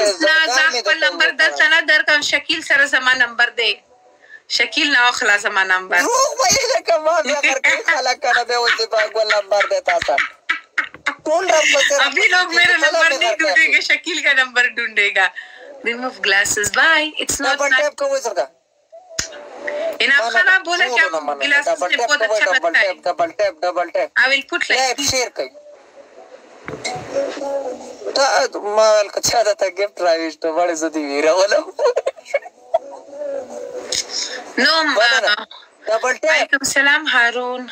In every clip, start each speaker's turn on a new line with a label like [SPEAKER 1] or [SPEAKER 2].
[SPEAKER 1] فرینډز نه زه خپل نمبر درته نه درکم شکیل سره زما نمبر دی شکیل نه اخلا زما نمبر
[SPEAKER 2] روغ به یې لکه ما بیا کرکې خلک کنه بیا اوس د باګول نمبر دی تاسو ټول
[SPEAKER 1] अभी लोग मेरा नंबर नहीं ढूंढेंगे शकील का नंबर ढूंढेगा remove glasses bye it's not
[SPEAKER 2] double tap को वजर का
[SPEAKER 1] इनाम खाना बोला क्या glasses से बहुत अच्छा लगता है
[SPEAKER 2] double tap
[SPEAKER 1] I will put like
[SPEAKER 2] share कई तो माल का चाहता था गिफ्ट राइश तो बड़े सदी वीरा वाला
[SPEAKER 1] no
[SPEAKER 2] डबल टैप
[SPEAKER 1] वालेकुम सलाम हारून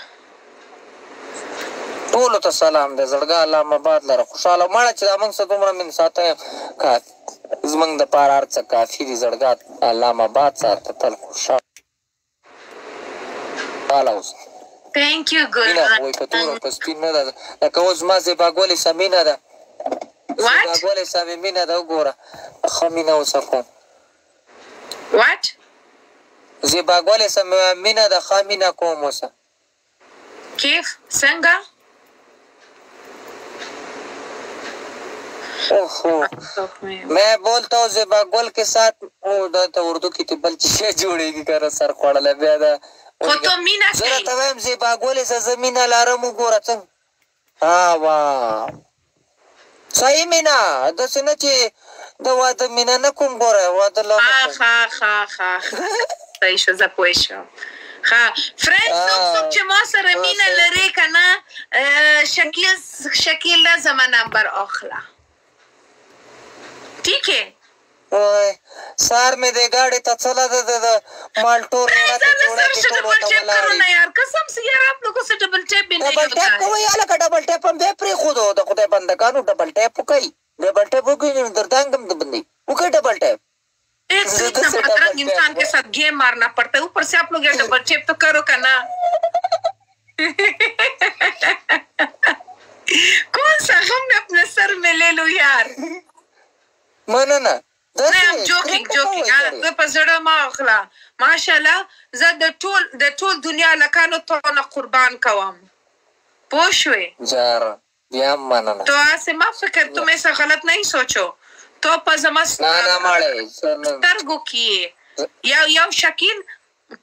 [SPEAKER 2] ټول ته سلام دې زړګا علامه آباد لره خوشاله مړه چې موږ څه دومره من ساته کا زمنګ د پار ارڅ کافي دي زړګا علامه آباد ساته تل خوشاله اوس
[SPEAKER 1] thank you good
[SPEAKER 2] وای په تور په سپین نه ده لکه اوس ما زه باګولې سمینه ده
[SPEAKER 1] what
[SPEAKER 2] باګولې سمینه ده وګوره خمینه وسکو
[SPEAKER 1] what
[SPEAKER 2] زه باګولې سمینه ده خمینه کوم وسه
[SPEAKER 1] كيف څنګه
[SPEAKER 2] मैं बोलता हूँ ज़ेबागुल के साथ उर्दू की टिबल चीज़ें जोड़ेगी कर सर खोड़ा बेदा
[SPEAKER 1] तो मीना
[SPEAKER 2] जरा तमाम ज़ेबागुल से ज़मीन अलार्म गोरा चंग हाँ वाह सही मीना दस न ची दवा द मीना न कुम गोरा वाद लो
[SPEAKER 1] हाँ सही शो ज़पोइशो हाँ फ्रेंड्स लोग जो मौसर मीना लरे का ना शकील ना ज़मान नंबर आखला ठीक है
[SPEAKER 2] ओए सार में दे गाड़ी तो चला दे माल्टोर ना तो जोड़ा के तो
[SPEAKER 1] बोला ना यार कसम से यार आप लोगों से डबल टैप भी नहीं होता है
[SPEAKER 2] डबल टैप को यार का डबल टैप हम बेपरी खुद हो तो खुदे बंद कानू डबल टैप को कई डबल टैप को क्यों दरदांगम तो बंदी वो क्या डबल टैप
[SPEAKER 1] एक इतना बदतमीज इंसान के साथ गेम मारना पड़ता है ऊपर से आप लोग ये डबल टैप तो करो करना कौन सा हमने अपने सर में ले लो यार
[SPEAKER 2] माना ना
[SPEAKER 1] I'm joking तो पजड़ा मा अखला माशाल्लाह ज़द टोल दुनिया लकानो तो ना कुर्बान कवाम पोशवे
[SPEAKER 2] जार या माना ना
[SPEAKER 1] तो ऐसे माफ कर तुम ऐसा गलत नहीं सोचो तो पजमस
[SPEAKER 2] ना मारे
[SPEAKER 1] तरगो किए या शकील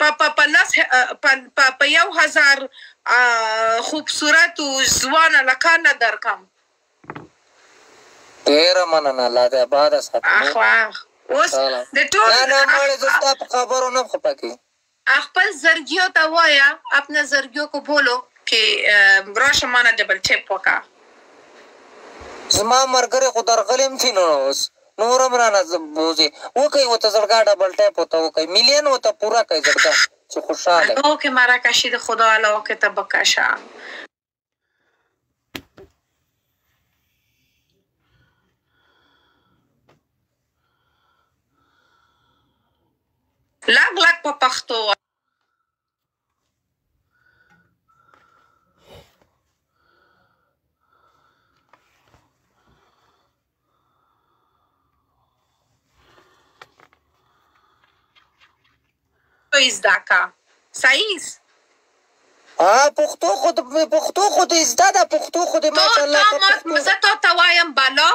[SPEAKER 1] पन्नास याव हजार खूबसूरत ज़वान लकाना दरकम
[SPEAKER 2] तेरा माना ना लादे बाद साथ
[SPEAKER 1] उस the tool
[SPEAKER 2] ना मारे दोस्ता खबरों ना खपा की
[SPEAKER 1] अखपल ज़र्गियों तवाया अपने ज़र्गियों को बोलो कि रोशमाना डबल टैप होगा
[SPEAKER 2] ज़मा मरकरे खुदार गलीम थी नोस नूरम राना ज़बूज़ी वो कहीं वो तज़रगा डबल टैप होता वो कहीं मिलियन होता पूरा कहीं ज़रगा जो खुशाल है
[SPEAKER 1] ओ के मारा काशी द खुदा अल्लाह के तबकाशा लाग په پښتو izda ka saiz
[SPEAKER 2] हाँ पुख्तो खुद इज़्दा दा पुख्तो खुद माशाल्लाह
[SPEAKER 1] तो मत तो तवायम बालो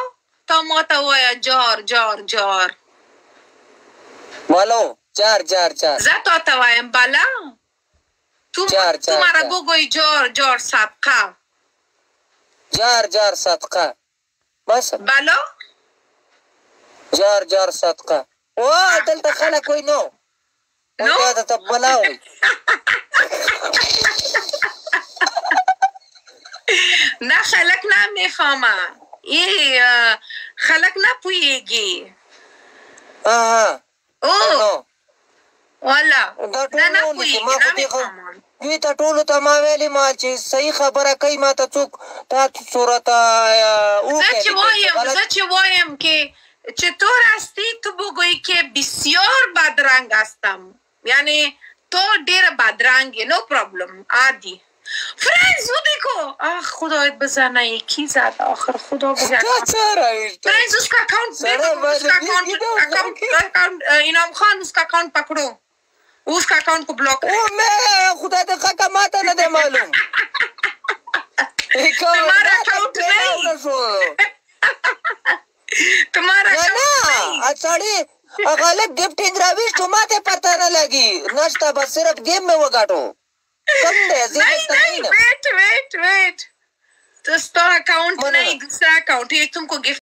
[SPEAKER 1] तो मत तवाया जार
[SPEAKER 2] बालो जार
[SPEAKER 1] zato tawayam bala तुम्हारा गोगोई जोर सबका
[SPEAKER 2] जार सदका बस
[SPEAKER 1] बालो
[SPEAKER 2] जार सदका ओ अदल तखला कोई नो क्या तब बलाओ
[SPEAKER 1] ना खलकना में खामा ये खलकना पुएगी
[SPEAKER 2] हाँ
[SPEAKER 1] ओ वाला
[SPEAKER 2] ना पुएगी ता टोलो ता मावेली माल ची सही खबर है कई माता चुक ता सूरत ओ
[SPEAKER 1] zaci voyam ke چطور هستی تو بگویی که بسیار بدرنگ هستم یعنی تو دیر بدرنگی no problem عادی فرنز वो देखो खुदा बजाना एक ही ज्यादा आखिर खुदा बजाना फ्रेंड्स उसका अकाउंट इनाम खान उसका अकाउंट पकड़ो उसका अकाउंट को ब्लॉक
[SPEAKER 2] ओ मैं खुदा का कमाता न दे मालूम
[SPEAKER 1] तुम्हारा अकाउंट नहीं तुम्हारा
[SPEAKER 2] साड़ी अगले गिफ्ट इंद्राविश तुम्हारे पता न लगी नाश्ता बस सिर्फ गेम में वो गाटो कम दे
[SPEAKER 1] नहीं वेट तो अकाउंट नहीं दूसरा अकाउंट ये तुमको गिफ्ट